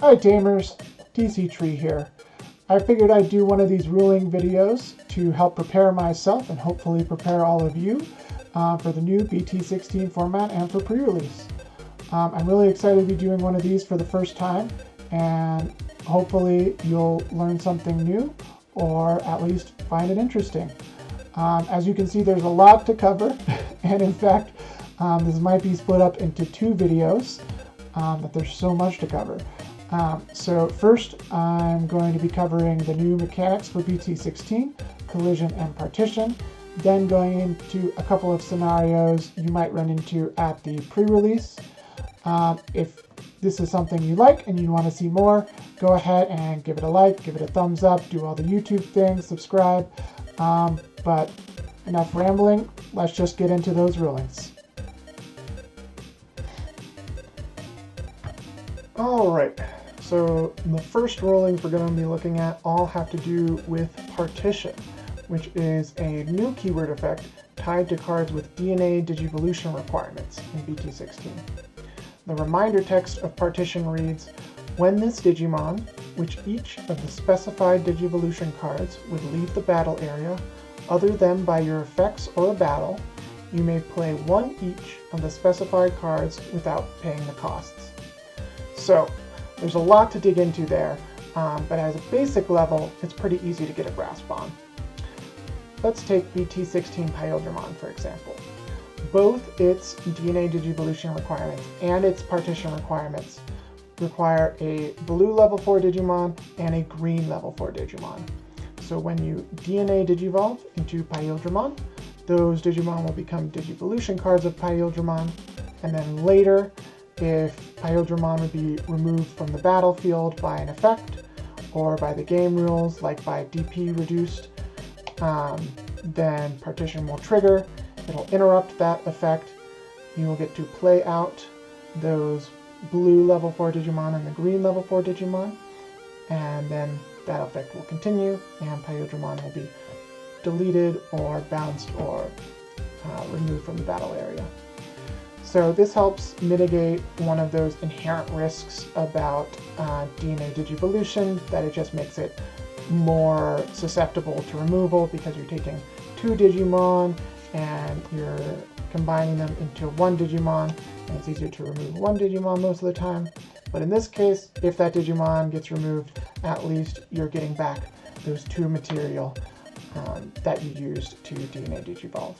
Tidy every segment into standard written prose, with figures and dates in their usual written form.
Hi Tamers, TC Tree here. I figured I'd do one of these ruling videos to help prepare myself and hopefully prepare all of you for the new BT16 format and for pre-release. I'm really excited to be doing one of these for the first time, and hopefully you'll learn something new or at least find it interesting. As you can see, there's a lot to cover, and in fact this might be split up into two videos, but there's so much to cover. So first, I'm going to be covering the new mechanics for BT16, collision and partition, then going into a couple of scenarios you might run into at the pre-release. If this is something you like and you want to see more, go ahead and give it a like, give it a thumbs up, do all the YouTube things, subscribe. But enough rambling, let's just get into those rulings. Alright, so the first rulings we're going to be looking at all have to do with Partition, which is a new keyword effect tied to cards with DNA Digivolution requirements in BT16. The reminder text of Partition reads, when this Digimon, which each of the specified Digivolution cards would leave the battle area, other than by your effects or a battle, you may play one each of the specified cards without paying the costs. So, there's a lot to dig into there, but as a basic level, it's pretty easy to get a grasp on. Let's take BT16 Imperialdramon, for example. Both its DNA Digivolution requirements and its Partition requirements require a blue level 4 Digimon and a green level 4 Digimon. So when you DNA Digivolve into Imperialdramon, those Digimon will become Digivolution cards of Imperialdramon, and then later, if Imperialdramon would be removed from the battlefield by an effect, or by the game rules, like by DP reduced, then Partition will trigger, it'll interrupt that effect, you will get to play out those blue level 4 Digimon and the green level 4 Digimon, and then that effect will continue, and Imperialdramon will be deleted or bounced or removed from the battle area. So this helps mitigate one of those inherent risks about DNA Digivolution, that it just makes it more susceptible to removal because you're taking two Digimon and you're combining them into one Digimon, and it's easier to remove one Digimon most of the time. But in this case, if that Digimon gets removed, at least you're getting back those two material that you used to DNA Digivolve.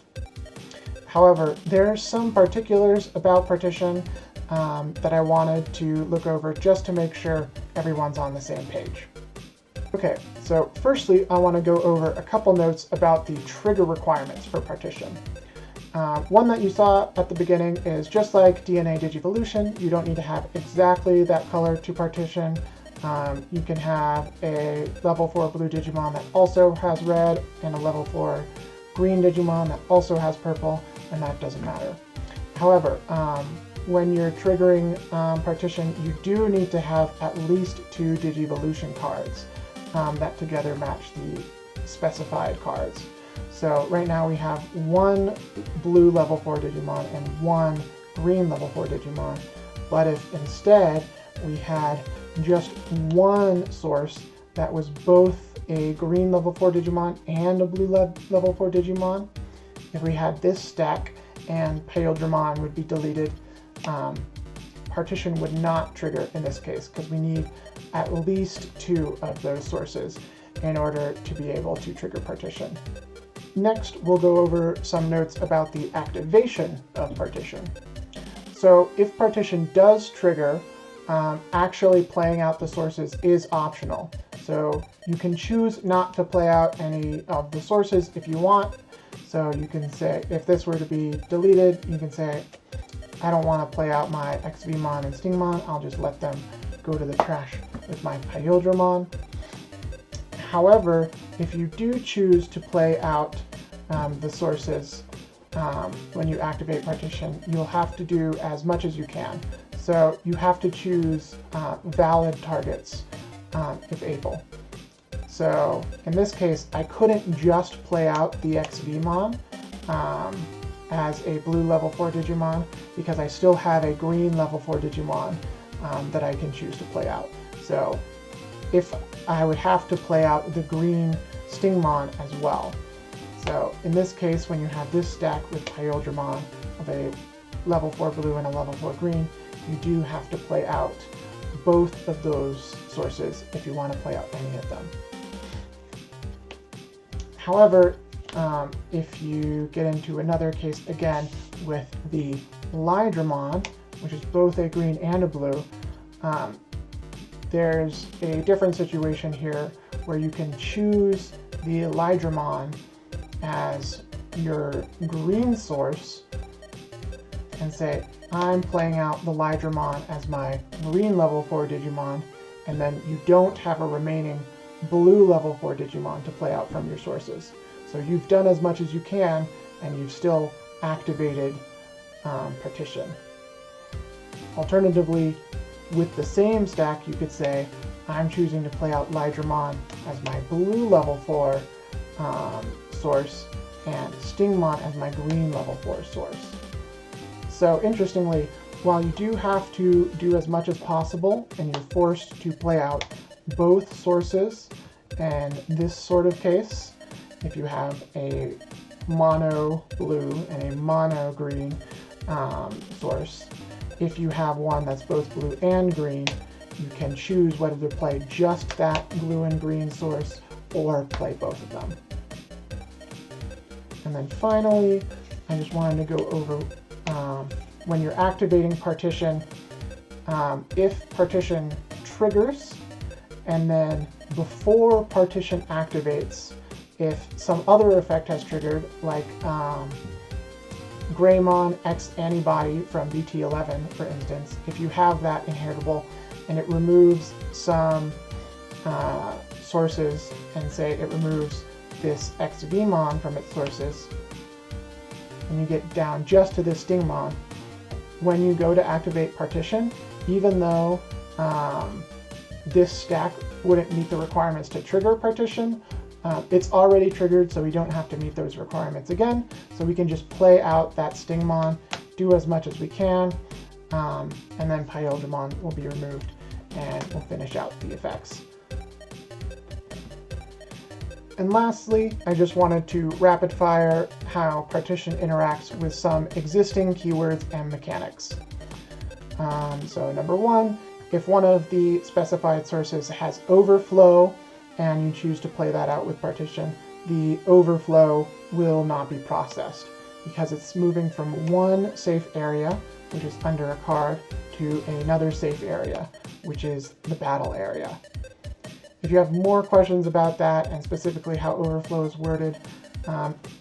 However, there are some particulars about Partition that I wanted to look over just to make sure everyone's on the same page. Okay, so firstly, I want to go over a couple notes about the trigger requirements for Partition. One that you saw at the beginning is just like DNA Digivolution, you don't need to have exactly that color to Partition. You can have a level 4 blue Digimon that also has red, and a level 4 green Digimon that also has purple, and that doesn't matter. However, when you're triggering Partition, you do need to have at least two Digivolution cards that together match the specified cards. So right now we have one blue level 4 Digimon and one green level 4 Digimon, but if instead we had just one source that was both a green level 4 Digimon and a blue level 4 Digimon, if we had this stack and Imperialdramon would be deleted, Partition would not trigger in this case, because we need at least two of those sources in order to be able to trigger Partition. Next, we'll go over some notes about the activation of Partition. So if Partition does trigger, actually playing out the sources is optional. So you can choose not to play out any of the sources if you want. So you can say, if this were to be deleted, you can say, I don't want to play out my XVmon and Stingmon, I'll just let them go to the trash with my Imperialdramon. However, if you do choose to play out the sources when you activate Partition, you'll have to do as much as you can. So you have to choose valid targets if able. So in this case, I couldn't just play out the XVmon as a blue level 4 Digimon because I still have a green level 4 Digimon that I can choose to play out. So if I would have to play out the green Stingmon as well. So in this case, when you have this stack with Imperialdramon of a level 4 blue and a level 4 green, you do have to play out both of those sources if you want to play out any of them. However, if you get into another case again with the Lydramon, which is both a green and a blue, there's a different situation here where you can choose the Lydramon as your green source and say, I'm playing out the Lydramon as my green level 4 Digimon, and then you don't have a remaining blue level 4 Digimon to play out from your sources. So you've done as much as you can, and you've still activated Partition. Alternatively, with the same stack, you could say, I'm choosing to play out Lydramon as my blue level 4 source, and Stingmon as my green level 4 source. So interestingly, while you do have to do as much as possible, and you're forced to play out both sources, and this sort of case, if you have a mono blue and a mono green source, if you have one that's both blue and green, you can choose whether to play just that blue and green source or play both of them. And then finally, I just wanted to go over when you're activating Partition, if Partition triggers, and then before Partition activates, if some other effect has triggered, like Greymon X Antibody from BT11, for instance, if you have that inheritable and it removes some sources, and say it removes this XVmon from its sources, and you get down just to this Stingmon, when you go to activate Partition, even though this stack wouldn't meet the requirements to trigger Partition, it's already triggered, so we don't have to meet those requirements again. So we can just play out that Stingmon, do as much as we can, and then Imperialdramon will be removed, and we'll finish out the effects. And lastly, I just wanted to rapid fire how Partition interacts with some existing keywords and mechanics. So number one, if one of the specified sources has overflow and you choose to play that out with Partition, the overflow will not be processed because it's moving from one safe area, which is under a card, to another safe area, which is the battle area. If you have more questions about that, and specifically how overflow is worded,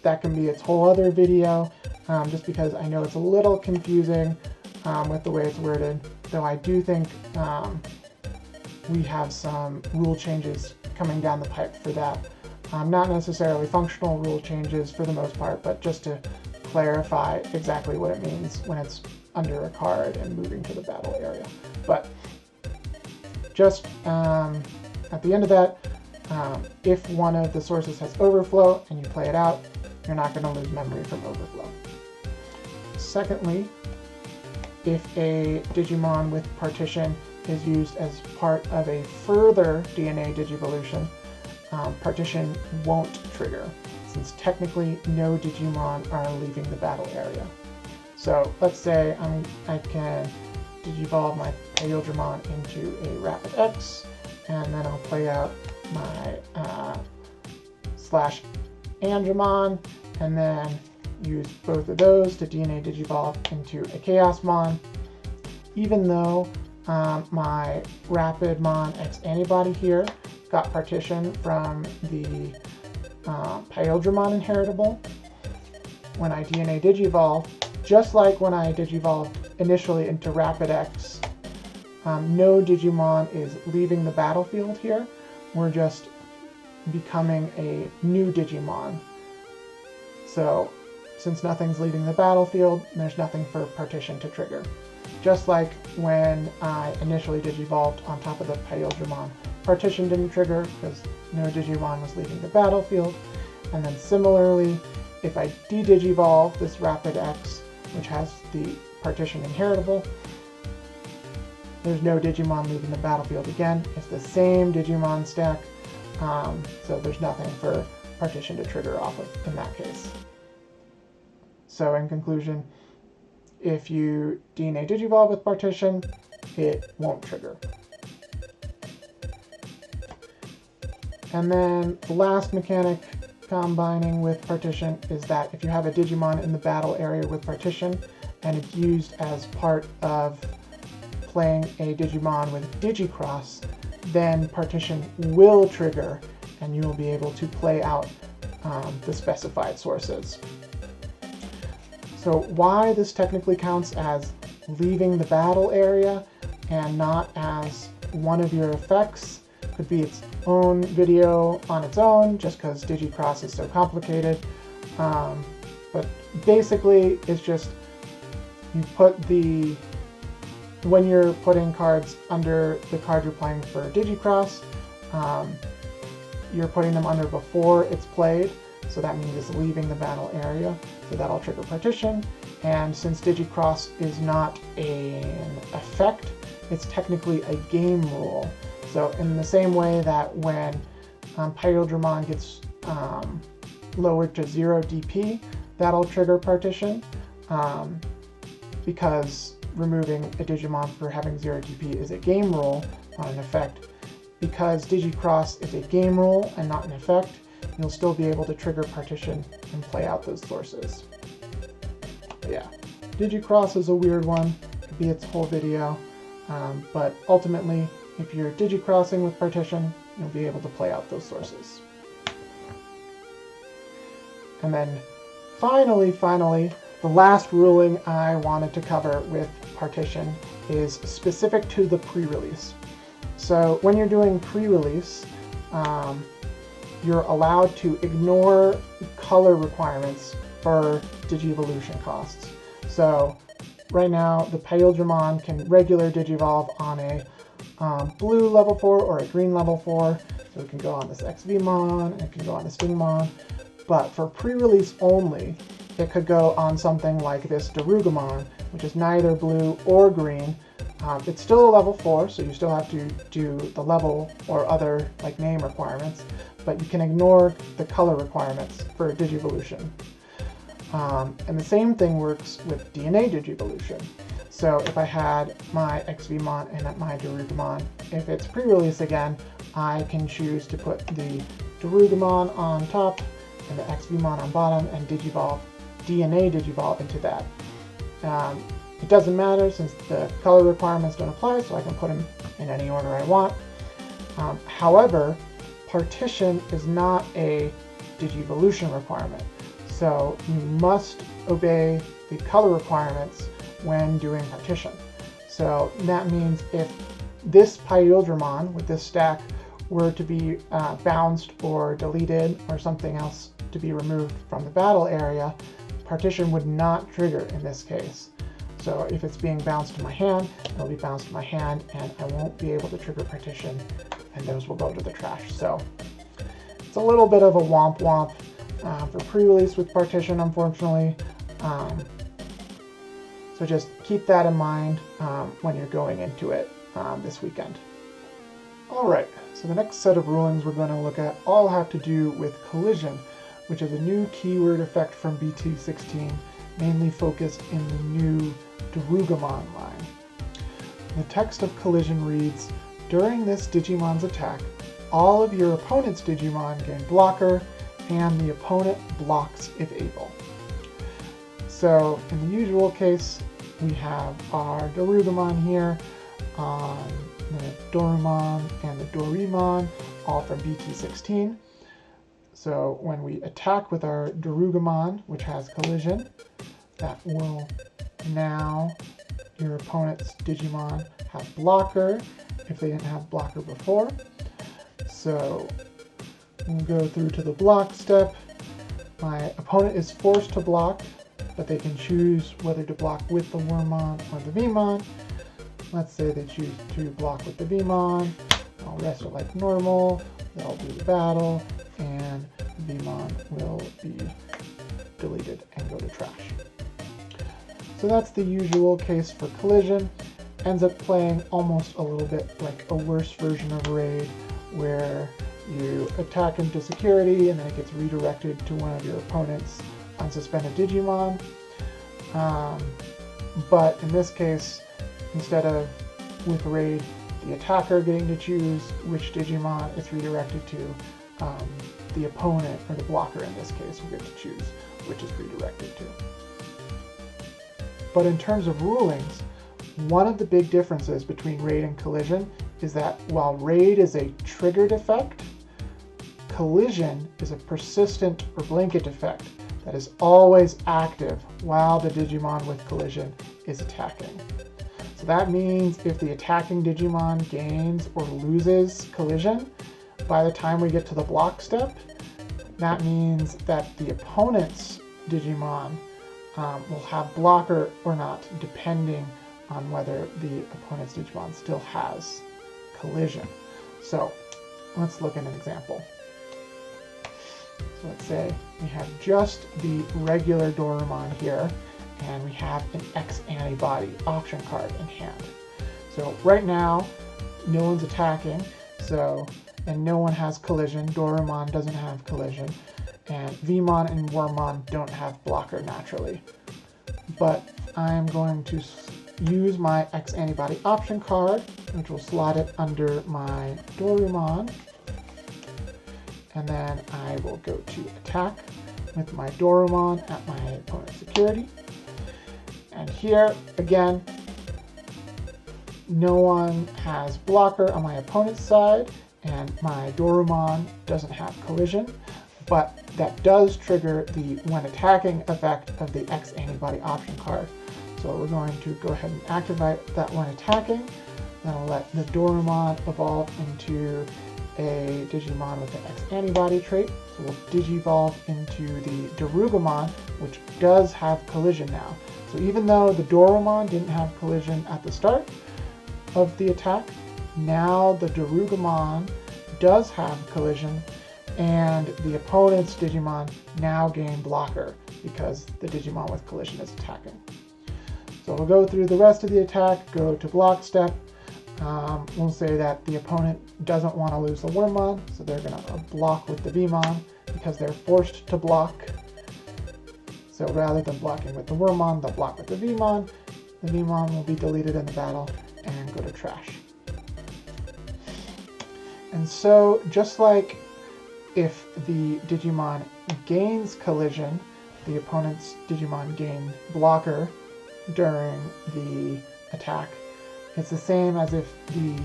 that can be its whole other video, just because I know it's a little confusing with the way it's worded, though I do think we have some rule changes coming down the pipe for that. Not necessarily functional rule changes for the most part, but just to clarify exactly what it means when it's under a card and moving to the battle area. But just at the end of that, if one of the sources has overflow and you play it out, you're not going to lose memory from overflow. Secondly, if a Digimon with Partition is used as part of a further DNA Digivolution, Partition won't trigger, since technically no Digimon are leaving the battle area. So let's say I can Digivolve my Imperialdramon into a Rapid X, and then I'll play out my SlashAngemon, and then use both of those to DNA Digivolve into a Chaosmon. Even though my Rapidmon X Antibody here got Partition from the Imperialdramon inheritable, when I DNA Digivolve, just like when I Digivolved initially into Rapid X, no Digimon is leaving the battlefield here. We're just becoming a new Digimon. So since nothing's leaving the battlefield, there's nothing for Partition to trigger. Just like when I initially Digivolved on top of the Imperialdramon, Partition didn't trigger because no Digimon was leaving the battlefield. And then similarly, if I de-Digivolve this Rapid X, which has the Partition inheritable, there's no Digimon leaving the battlefield again. It's the same Digimon stack, so there's nothing for Partition to trigger off of in that case. So in conclusion, if you DNA Digivolve with Partition, it won't trigger. And then the last mechanic combining with Partition is that if you have a Digimon in the battle area with Partition and it's used as part of playing a Digimon with Digicross, then Partition will trigger and you will be able to play out the specified sources. So why this technically counts as leaving the battle area and not as one of your effects could be its own video on its own, just because Digicross is so complicated. But basically, it's just you put when you're putting cards under the card you're playing for Digicross, you're putting them under before it's played, so that means it's leaving the battle area, so that'll trigger Partition. And since Digicross is not an effect, it's technically a game rule. So in the same way that when Imperialdramon gets lowered to 0 DP, that'll trigger Partition, because removing a Digimon for having 0 DP is a game rule, not an effect. Because Digicross is a game rule and not an effect, you'll still be able to trigger Partition and play out those sources. But yeah, Digicross is a weird one, could be its whole video, but ultimately, if you're Digicrossing with Partition, you'll be able to play out those sources. And then finally, the last ruling I wanted to cover with Partition is specific to the pre-release. So when you're doing pre-release, you're allowed to ignore color requirements for Digivolution costs. So right now, the Imperialdramon can regular Digivolve on a blue level 4 or a green level 4, so it can go on this XVmon, and it can go on the Stingmon, but for pre-release only, it could go on something like this Darugamon, which is neither blue or green. It's still a level 4, so you still have to do the level or other like name requirements, but you can ignore the color requirements for Digivolution. And the same thing works with DNA Digivolution. So if I had my XVmon and my Darugamon, if it's pre-release again, I can choose to put the Darugamon on top and the XVmon on bottom and DNA Digivolve into that. It doesn't matter since the color requirements don't apply, so I can put them in any order I want. However, Partition is not a Digivolution requirement, so you must obey the color requirements when doing Partition. So that means if this Imperialdramon with this stack were to be bounced or deleted or something else to be removed from the battle area, Partition would not trigger in this case. So if it's being bounced to my hand, it'll be bounced to my hand and I won't be able to trigger Partition and those will go to the trash. So it's a little bit of a womp womp for pre-release with Partition, unfortunately. So just keep that in mind when you're going into it this weekend. Alright, so the next set of rulings we're going to look at all have to do with Collision, which is a new keyword effect from BT16, mainly focused in the new Darugamon line. The text of Collision reads, during this Digimon's attack, all of your opponent's Digimon gain blocker, and the opponent blocks if able. So in the usual case, we have our Darugamon here, the Dorumon and the Dorimon, all from BT16. So when we attack with our Darugamon, which has Collision, that will now, your opponent's Digimon have blocker if they didn't have blocker before. So we'll go through to the block step. My opponent is forced to block, but they can choose whether to block with the Wormmon or the Vmon. Let's say they choose to block with the Vmon. I'll rest it like normal. They'll do the battle, and Vmon will be deleted and go to trash. So that's the usual case for Collision. ends up playing almost a little bit like a worse version of Raid, where you attack into security and then it gets redirected to one of your opponent's unsuspended Digimon. But in this case, instead of with Raid, the attacker getting to choose which Digimon it's redirected to, the opponent, or the blocker in this case, will get to choose which is redirected to. But in terms of rulings, one of the big differences between Raid and Collision is that while Raid is a triggered effect, Collision is a persistent or blanket effect that is always active while the Digimon with Collision is attacking. So that means if the attacking Digimon gains or loses Collision, by the time we get to the block step, that means that the opponent's Digimon will have blocker or not, depending on whether the opponent's Digimon still has Collision. So let's look at an example. So let's say we have just the regular Dorumon here, and we have an X antibody option card in hand. So right now, no one's attacking, and no one has Collision. Dorumon doesn't have Collision, and Vmon and Wormmon don't have blocker naturally. But I'm going to use my X antibody option card, which will slot it under my Dorumon. And then I will go to attack with my Dorumon at my opponent's security. And here, again, no one has blocker on my opponent's side, and my Dorumon doesn't have Collision, but that does trigger the when attacking effect of the X antibody option card. So we're going to go ahead and activate that when attacking. That'll let the Dorumon evolve into a Digimon with an X antibody trait. So we'll digivolve into the Darugamon, which does have Collision now. So even though the Dorumon didn't have Collision at the start of the attack, now the Darugamon does have Collision, and the opponent's Digimon now gain blocker because the Digimon with Collision is attacking. So we'll go through the rest of the attack, go to block step. We'll say that the opponent doesn't want to lose the Wormmon, so they're going to block with the Vmon because they're forced to block. So rather than blocking with the Wormmon, they'll block with the Vmon. The Vmon will be deleted in the battle and go to trash. And so, just like if the Digimon gains Collision, the opponent's Digimon gain blocker during the attack, it's the same as if the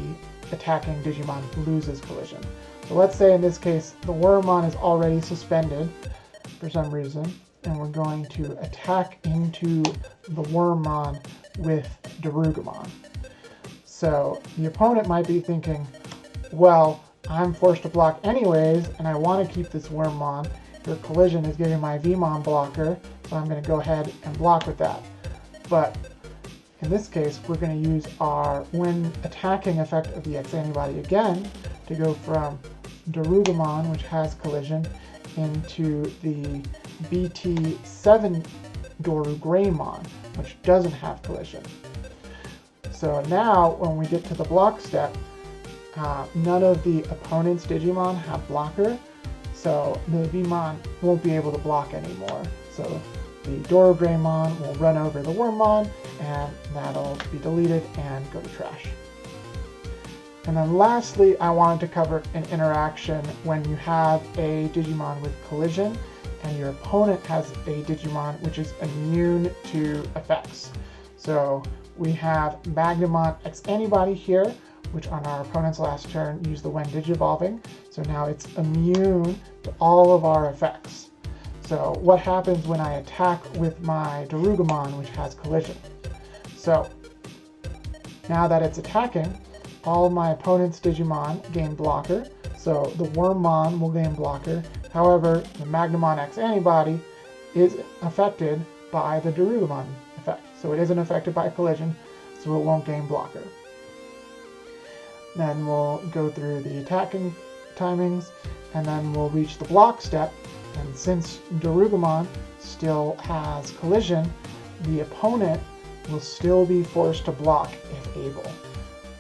attacking Digimon loses Collision. So let's say in this case, the Wormmon is already suspended for some reason, and we're going to attack into the Wormmon with Darugamon. So the opponent might be thinking, well, I'm forced to block anyways, and I want to keep this Wormmon. Your Collision is giving my Vmon blocker, so I'm going to go ahead and block with that. But in this case, we're going to use our when attacking effect of the X antibody again to go from Darugamon, which has Collision, into the BT16 Greymon, which doesn't have Collision. So now, when we get to the block step, none of the opponent's Digimon have blocker, so the Vmon won't be able to block anymore. So the Greymon will run over the Wormmon, and that'll be deleted and go to trash. And then lastly, I wanted to cover an interaction when you have a Digimon with Collision and your opponent has a Digimon which is immune to effects. So we have Magnamon X Antibody here, which on our opponent's last turn used the when digivolving. So now it's immune to all of our effects. So what happens when I attack with my Darugamon, which has Collision? So now that it's attacking, all of my opponent's Digimon gain blocker. So the Wormmon will gain blocker. However, the Magnamon X Antibody is affected by the Darugamon effect. So it isn't affected by Collision, so it won't gain blocker. Then we'll go through the attacking timings, and then we'll reach the block step. And since Darugamon still has Collision, the opponent will still be forced to block if able.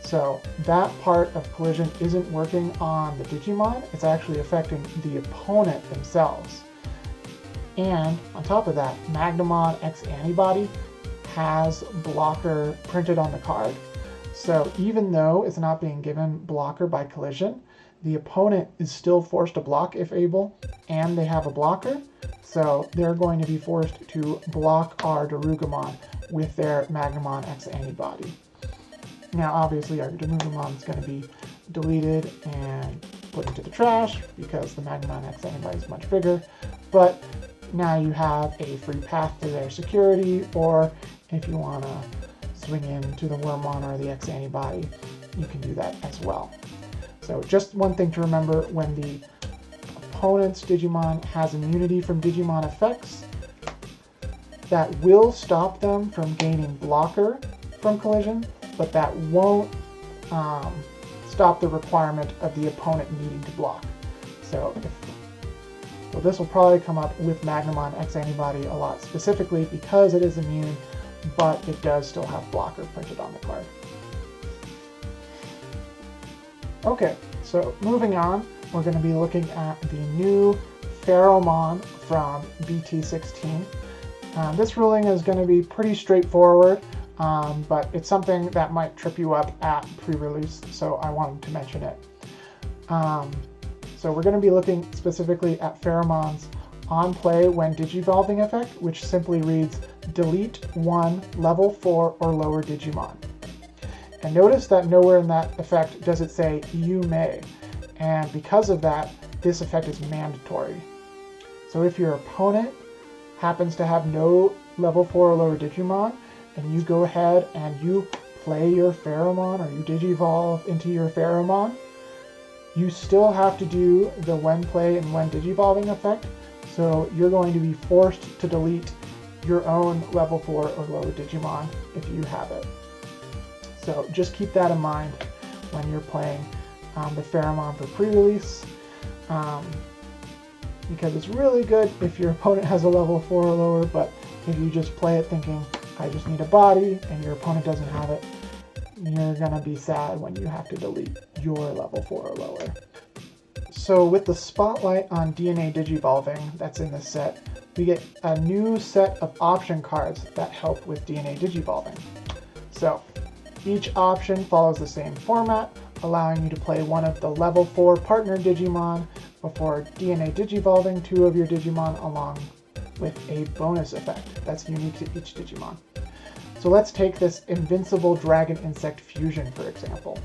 So that part of collision isn't working on the Digimon, it's actually affecting the opponent themselves. And on top of that, Magnamon X Antibody has blocker printed on the card. So even though it's not being given blocker by collision, the opponent is still forced to block if able, and they have a blocker. So they're going to be forced to block our Darugamon with their Magnamon X Antibody. Now obviously our Darugamon is going to be deleted and put into the trash because the Magnamon X Antibody is much bigger, but now you have a free path to their security, or if you want to swing into the Wormmon or the X Antibody, you can do that as well. So just one thing to remember, when the opponent's Digimon has immunity from Digimon effects, that will stop them from gaining blocker from collision, but that won't stop the requirement of the opponent needing to block. So this will probably come up with Magnamon X Antibody a lot specifically because it is immune, but it does still have blocker printed on the card. Okay, so moving on, we're going to be looking at the new Pharoahmon from BT16. This ruling is going to be pretty straightforward, but it's something that might trip you up at pre-release, so I wanted to mention it. So we're going to be looking specifically at Pharoahmon's on play when digivolving effect, which simply reads delete one level 4 or lower Digimon. And notice that nowhere in that effect does it say you may, and because of that, this effect is mandatory. So if your opponent happens to have no level 4 or lower Digimon, and you go ahead and you play your Pharoahmon or you digivolve into your Pharoahmon, you still have to do the when play and when digivolving effect, so you're going to be forced to delete your own level 4 or lower Digimon if you have it. So just keep that in mind when you're playing the Pharoahmon for pre-release, because it's really good if your opponent has a level 4 or lower, but if you just play it thinking, I just need a body, and your opponent doesn't have it, you're gonna be sad when you have to delete your level 4 or lower. So with the spotlight on DNA Digivolving that's in this set, we get a new set of option cards that help with DNA Digivolving. So each option follows the same format, allowing you to play one of the level 4 partner Digimon before DNA Digivolving 2 of your Digimon along with a bonus effect that's unique to each Digimon. So let's take this Invincible Dragon Insect Fusion, for example.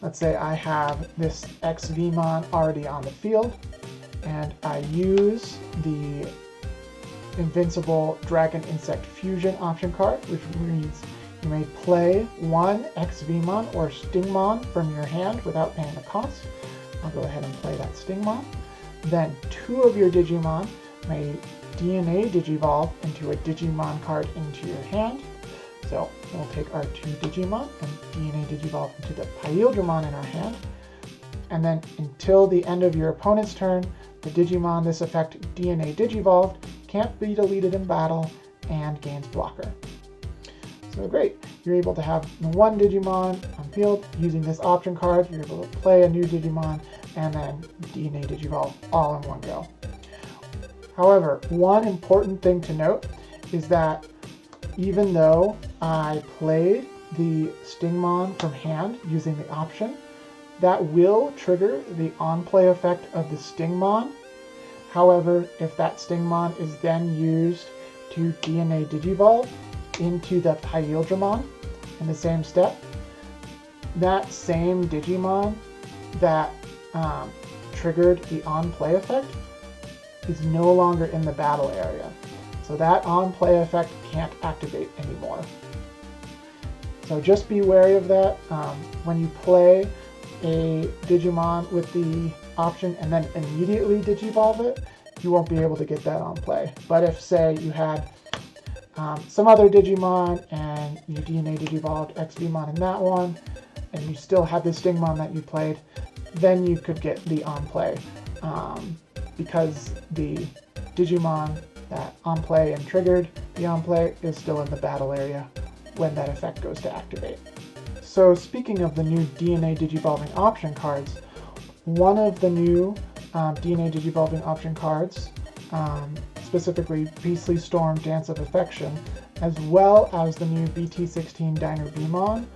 Let's say I have this XVmon already on the field, and I use the Invincible Dragon Insect Fusion option card, which reads, you may play one XVmon or Stingmon from your hand without paying the cost. I'll go ahead and play that Stingmon. Then 2 of your Digimon may DNA Digivolve into a Digimon card into your hand. So we'll take our 2 Digimon and DNA Digivolve into the Imperialdramon in our hand. And then until the end of your opponent's turn, the Digimon this effect DNA Digivolved can't be deleted in battle and gains blocker. So great, you're able to have 1 Digimon on field using this option card. You're able to play a new Digimon and then DNA Digivolve all in one go. However, one important thing to note is that even though I played the Stingmon from hand using the option, that will trigger the on-play effect of the Stingmon. However, if that Stingmon is then used to DNA Digivolve into the Imperialdramon in the same step, that same Digimon that triggered the on-play effect is no longer in the battle area. So that on-play effect can't activate anymore. So just be wary of that. When you play a Digimon with the option and then immediately Digivolve it, you won't be able to get that on play. But if, say, you had some other Digimon and you DNA Digivolved XVmon in that one, and you still had the Stingmon that you played, then you could get the on play because the Digimon that on play and triggered. The on play is still in the battle area when that effect goes to activate. So speaking of the new DNA Digivolving option cards, one of the new DNA Digivolving option cards, specifically Beastly Storm Dance of Affection, as well as the new BT16 Beginning,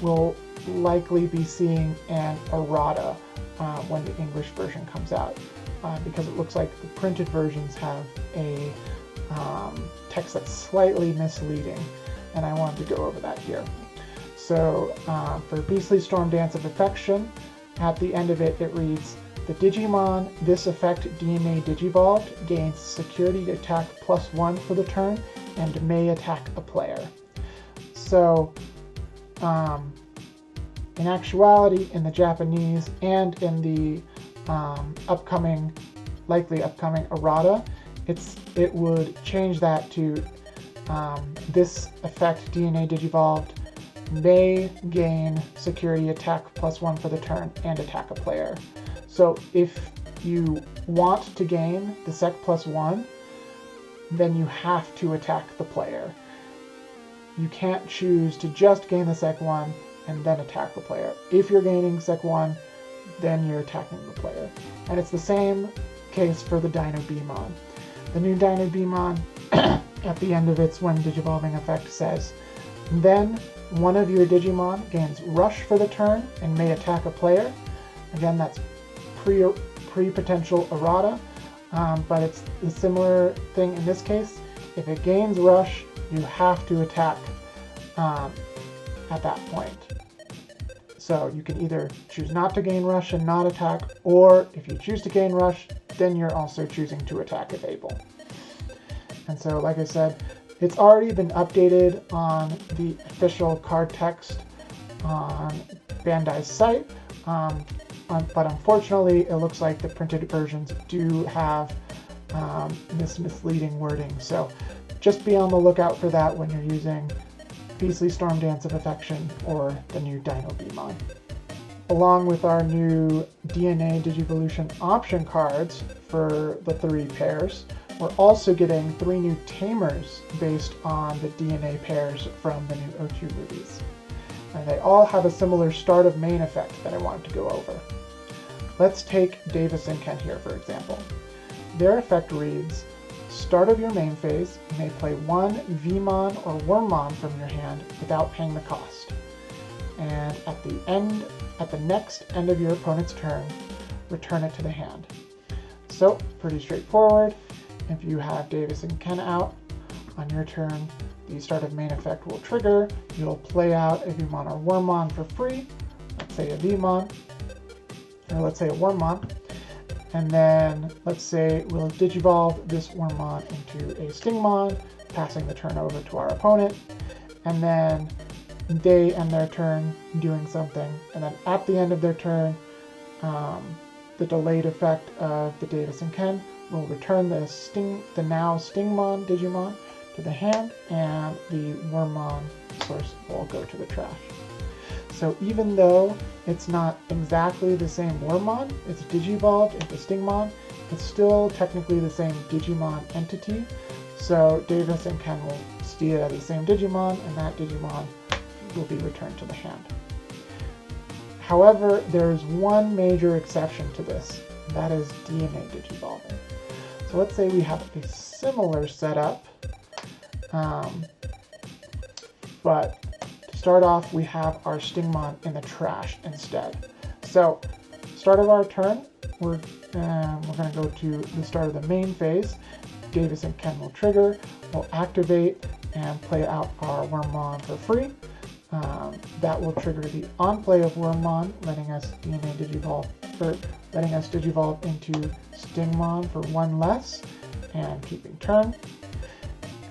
will likely be seeing an errata when the English version comes out, because it looks like the printed versions have a text that's slightly misleading, and I wanted to go over that here. So for Beastly Storm Dance of Affection, at the end of it, it reads, the Digimon this effect DNA Digivolved gains security attack +1 for the turn and may attack a player. So in actuality, in the Japanese and in the likely upcoming errata, it would change that to this effect DNA Digivolved may gain security attack +1 for the turn and attack a player. So if you want to gain the sec +1, then you have to attack the player. You can't choose to just gain the sec 1 and then attack the player. If you're gaining sec 1, then you're attacking the player. And it's the same case for the Dinobemon. The new Dinobemon, at the end of its when Digivolving effect says, then one of your Digimon gains Rush for the turn and may attack a player. Again, that's pre-potential errata, but it's a similar thing in this case. If it gains Rush, you have to attack at that point. So you can either choose not to gain Rush and not attack, or if you choose to gain Rush, then you're also choosing to attack if able. And so, like I said, it's already been updated on the official card text on Bandai's site, but unfortunately it looks like the printed versions do have this misleading wording. So just be on the lookout for that when you're using Beastly Storm Dance of Affection or the new Dinobemon. Along with our new DNA Digivolution option cards for the 3 pairs, we're also getting 3 new Tamers based on the DNA pairs from the new O2 movies. And they all have a similar start of main effect that I wanted to go over. Let's take Davis and Ken here, for example. Their effect reads, start of your main phase, you may play 1 Vmon or Wormmon from your hand without paying the cost. And at the next end of your opponent's turn, return it to the hand. So, pretty straightforward. If you have Davis and Ken out on your turn, the start of main effect will trigger. You'll play out a Vmon or Wormmon for free. Let's say a Vmon, or let's say a Wormmon. And then let's say we'll Digivolve this Wormmon into a Stingmon, passing the turn over to our opponent. And then they end their turn doing something. And then at the end of their turn, the delayed effect of the Davis and Ken will return the now Stingmon Digimon to the hand, and the Wormmon source will go to the trash. So even though it's not exactly the same Wormmon, it's Digivolved into Stingmon, it's still technically the same Digimon entity. So Davis and Ken will see it as the same Digimon, and that Digimon will be returned to the hand. However, there's one major exception to this, and that is DNA Digivolving. So let's say we have a similar setup, but to start off, we have our Stingmon in the trash instead. So, start of our turn, we're going to go to the start of the main phase. Davis and Ken will trigger, we'll activate and play out our Wormmon for free. That will trigger the on-play of Wormmon, letting us Digivolve into Stingmon for 1 less and keeping turn.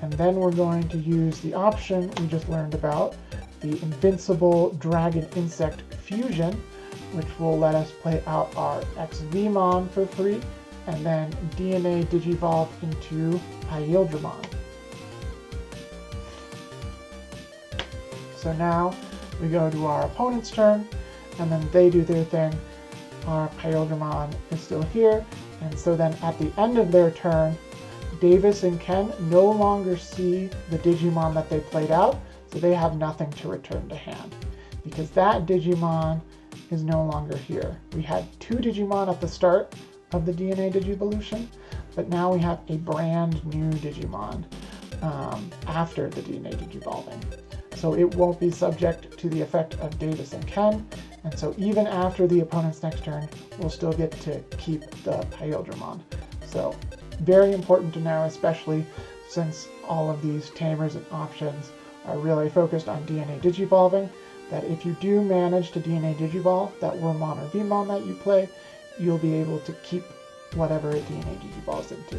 And then we're going to use the option we just learned about, the Invincible Dragon Insect Fusion, which will let us play out our XVmon for free, and then DNA Digivolve into Imperialdramon. So now we go to our opponent's turn, and then they do their thing. Our Imperialdramon is still here, and so then at the end of their turn, Davis and Ken no longer see the Digimon that they played out, so they have nothing to return to hand, because that Digimon is no longer here. We had 2 Digimon at the start of the DNA Digivolution, but now we have a brand new Digimon after the DNA Digivolving. So it won't be subject to the effect of Davis and Ken, and so even after the opponent's next turn, we'll still get to keep the Imperialdramon. So very important to know, especially since all of these tamers and options are really focused on DNA Digivolving, that if you do manage to DNA Digivolve that Wormmon or Vmon that you play, you'll be able to keep whatever it DNA Digivolves into.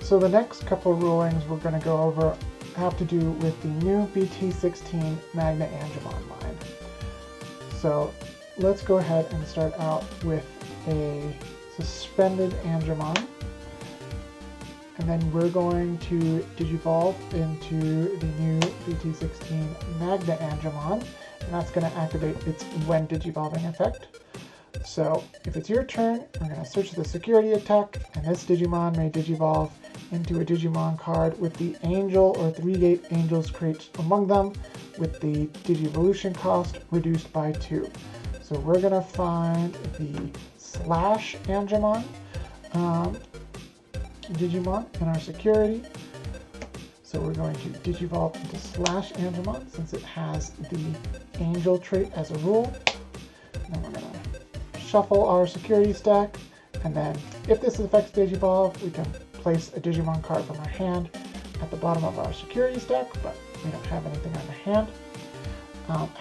So the next couple of rulings we're going to go over have to do with the new BT16 SlashAngemon line. So let's go ahead and start out with a suspended Angemon. And then we're going to Digivolve into the new BT16 SlashAngemon, and that's going to activate its when Digivolving effect. So if it's your turn, we're going to search the security attack, and this Digimon may Digivolve into a Digimon card with the Angel or 3-gate Angels traits among them, with the Digivolution cost reduced by 2. So we're going to find the SlashAngemon Digimon in our security. So we're going to Digivolve into SlashAngemon since it has the Angel trait as a rule. And then we're going to shuffle our security stack, and then if this affects Digivolve, we can place a Digimon card from our hand at the bottom of our security stack, but we don't have anything on the hand.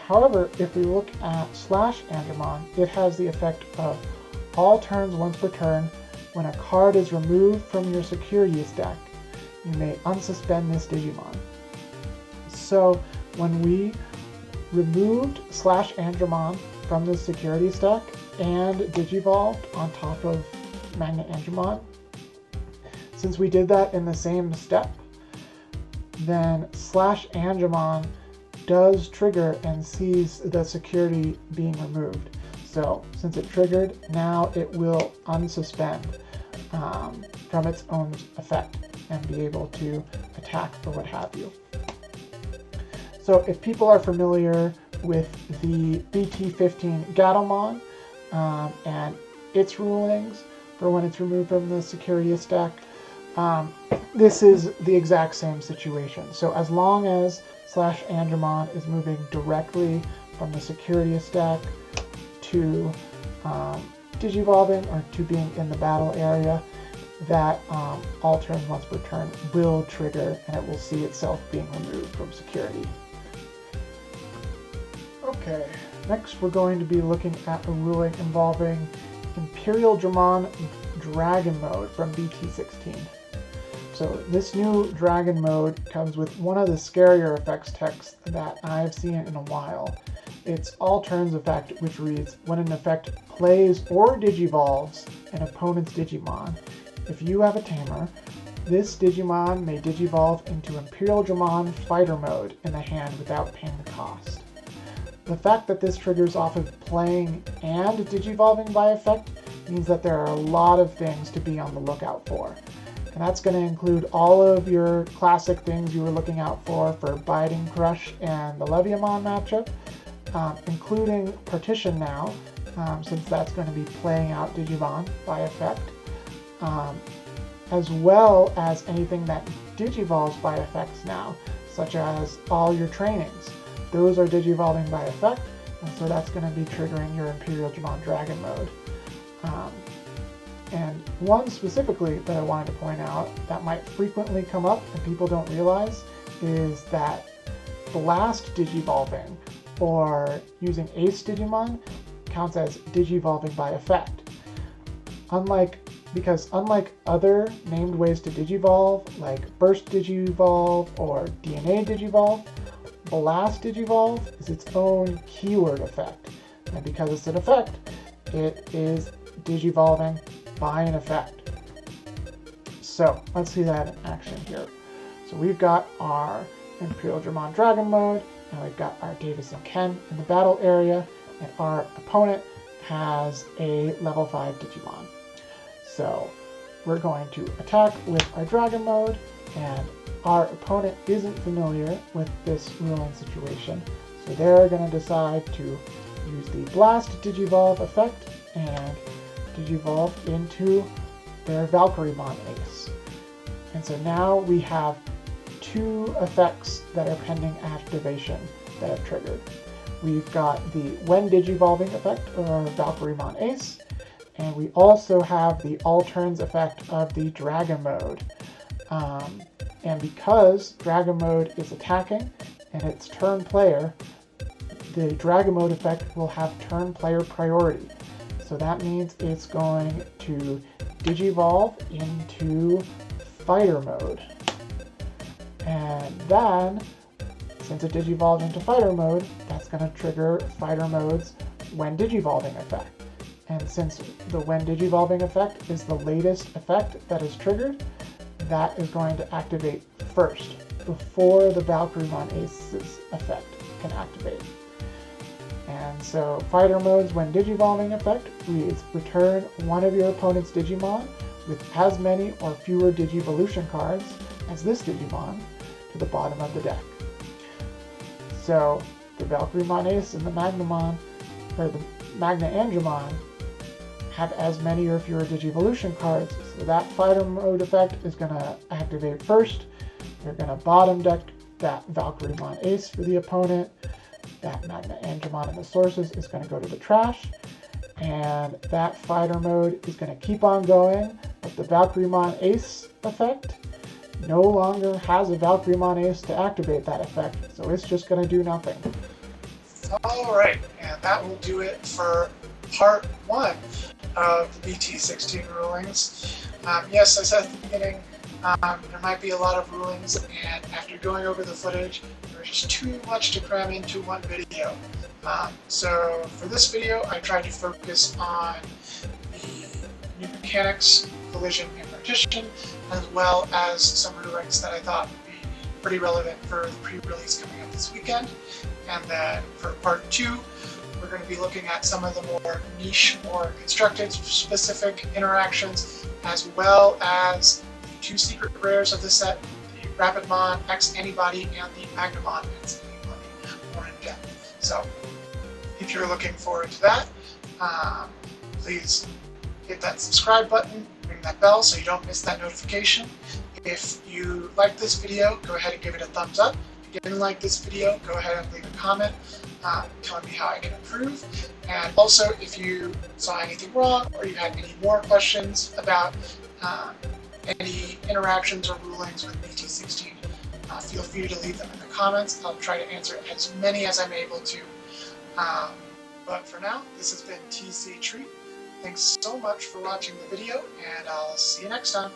However, if we look at SlashAngemon, it has the effect of all turns once per turn. When a card is removed from your security stack, you may unsuspend this Digimon. So when we removed SlashAngemon from the security stack and Digivolved on top of SlashAngemon, since we did that in the same step, then SlashAngemon does trigger and sees the security being removed. So since it triggered, now it will unsuspend from its own effect and be able to attack or what have you. So if people are familiar with the BT15 Gatomon and its rulings for when it's removed from the security stack, this is the exact same situation. So as long as SlashAngemon is moving directly from the security stack to Digivolving or to being in the battle area, that all turns once per turn will trigger and it will see itself being removed from security. Okay, next we're going to be looking at a ruling involving Imperialdramon Dragon Mode from BT16. So this new Dragon Mode comes with one of the scarier effects texts that I've seen in a while. It's all turns effect, which reads, when an effect plays or Digivolves an opponent's Digimon, if you have a tamer, this Digimon may Digivolve into Imperialdramon Fighter Mode in the hand without paying the cost. The fact that this triggers off of playing and Digivolving by effect means that there are a lot of things to be on the lookout for. And that's going to include all of your classic things you were looking out for Biting Crush and the Leviamon matchup, including Partition now, since that's going to be playing out Digimon by effect, as well as anything that Digivolves by effects now, such as all your trainings. Those are Digivolving by effect, and so that's going to be triggering your Imperialdramon Dragon Mode. And one specifically that I wanted to point out that might frequently come up and people don't realize is that Blast Digivolving, or using Ace Digimon, counts as Digivolving by effect. Because unlike other named ways to Digivolve, like Burst Digivolve or DNA Digivolve, Blast Digivolve is its own keyword effect. And because it's an effect, it is Digivolving by an effect. So let's see that in action here. So we've got our Imperialdramon Dragon Mode, and we've got our Davis and Ken in the battle area, and our opponent has a level 5 Digimon. So we're going to attack with our Dragon Mode, and our opponent isn't familiar with this ruling situation, so they're going to decide to use the Blast Digivolve effect and Digivolve into their Pharoahmon Ace. And so now we have two effects that are pending activation that have triggered. We've got the when Digivolving effect of our Pharoahmon Ace, and we also have the all turns effect of the Dragon Mode. And because Dragon Mode is attacking and it's turn player, the Dragon Mode effect will have turn player priority. So that means it's going to Digivolve into Fighter Mode. And then, since it Digivolved into Fighter Mode, that's going to trigger Fighter Mode's when Digivolving effect. And since the when Digivolving effect is the latest effect that is triggered, that is going to activate first, before the Pharoahmon Ace's effect can activate. And so Fighter Mode's when Digivolving effect reads, return one of your opponent's Digimon with as many or fewer Digivolution cards as this Digimon to the bottom of the deck. So the Pharoahmon Ace and the Magnamon, or the SlashAngemon, have as many or fewer Digivolution cards, so that Fighter Mode effect is going to activate first. You're going to bottom deck that Pharoahmon Ace for the opponent. That SlashAngemon in the sources is going to go to the trash, and that Fighter Mode is going to keep on going, but the Pharoahmon Ace effect no longer has a Pharoahmon Ace to activate that effect, so it's just going to do nothing. Alright, and that will do it for part 1 of the BT16 rulings. Yes, I said at the beginning, there might be a lot of rulings, and after going over the footage, there's just too much to cram into one video. So for this video, I tried to focus on the new mechanics, collision, and partition, as well as some rulings that I thought would be pretty relevant for the pre-release coming up this weekend. And then for part 2, we're going to be looking at some of the more niche or constructed specific interactions, as well as the 2 secret rares of the set, the Rapidmon X Antibody and the Magnamon X Antibody, more in depth. So if you're looking forward to that, please hit that subscribe button, ring that bell so you don't miss that notification. If you like this video, go ahead and give it a thumbs up. If you didn't like this video, go ahead and leave a comment telling me how I can improve. And also, if you saw anything wrong or you had any more questions about any interactions or rulings with BT16, feel free to leave them in the comments. I'll try to answer as many as I'm able to. But for now, this has been TC Treat. Thanks so much for watching the video, and I'll see you next time.